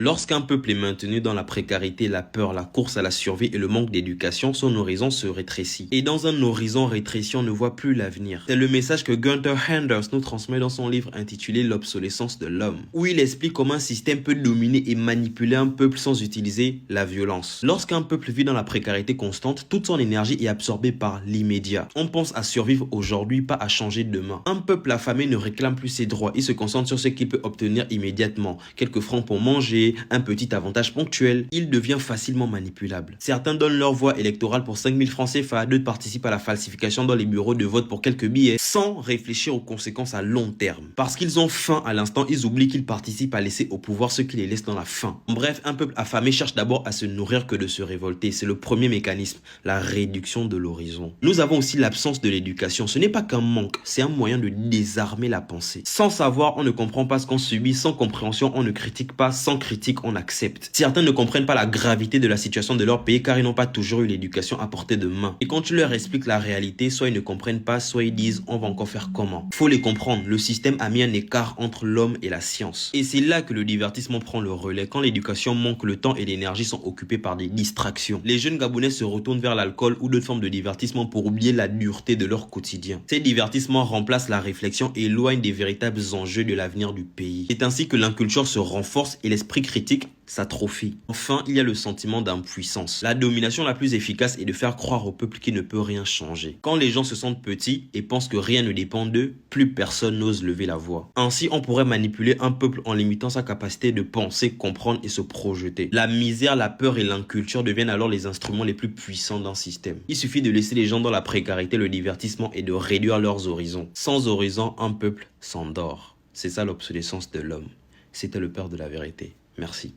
Lorsqu'un peuple est maintenu dans la précarité, la peur, la course à la survie et le manque d'éducation, son horizon se rétrécit. Et dans un horizon rétréci, on ne voit plus l'avenir. C'est le message que Gunther Anders nous transmet dans son livre intitulé L'obsolescence de l'homme, où il explique comment un système peut dominer et manipuler un peuple sans utiliser la violence. Lorsqu'un peuple vit dans la précarité constante, toute son énergie est absorbée par l'immédiat. On pense à survivre aujourd'hui, pas à changer demain. Un peuple affamé ne réclame plus ses droits, il se concentre sur ce qu'il peut obtenir immédiatement. Quelques francs pour manger, un petit avantage ponctuel, il devient facilement manipulable. Certains donnent leur voix électorale pour 5 000 francs CFA, d'autres participent à la falsification dans les bureaux de vote pour quelques billets, sans réfléchir aux conséquences à long terme. Parce qu'ils ont faim à l'instant, ils oublient qu'ils participent à laisser au pouvoir ceux qui les laissent dans la faim. Bref, un peuple affamé cherche d'abord à se nourrir que de se révolter. C'est le premier mécanisme, la réduction de l'horizon. Nous avons aussi l'absence de l'éducation. Ce n'est pas qu'un manque, c'est un moyen de désarmer la pensée. Sans savoir, on ne comprend pas ce qu'on subit. Sans compréhension, on ne critique pas. Sans critique, on accepte. Certains ne comprennent pas la gravité de la situation de leur pays car ils n'ont pas toujours eu l'éducation à portée de main. Et quand tu leur expliques la réalité, soit ils ne comprennent pas, soit ils disent on va encore faire comment. Faut les comprendre, le système a mis un écart entre l'homme et la science. Et c'est là que le divertissement prend le relais. Quand l'éducation manque, le temps et l'énergie sont occupés par des distractions. Les jeunes Gabonais se retournent vers l'alcool ou d'autres formes de divertissement pour oublier la dureté de leur quotidien. Ces divertissements remplacent la réflexion et éloignent des véritables enjeux de l'avenir du pays. C'est ainsi que l'inculture se renforce et l'esprit critique s'atrophie. Enfin, il y a le sentiment d'impuissance. La domination la plus efficace est de faire croire au peuple qu'il ne peut rien changer. Quand les gens se sentent petits et pensent que rien ne dépend d'eux, plus personne n'ose lever la voix. Ainsi, on pourrait manipuler un peuple en limitant sa capacité de penser, comprendre et se projeter. La misère, la peur et l'inculture deviennent alors les instruments les plus puissants d'un système. Il suffit de laisser les gens dans la précarité, le divertissement et de réduire leurs horizons. Sans horizon, un peuple s'endort. C'est ça l'obsolescence de l'homme. C'était le Père de la vérité. Merci.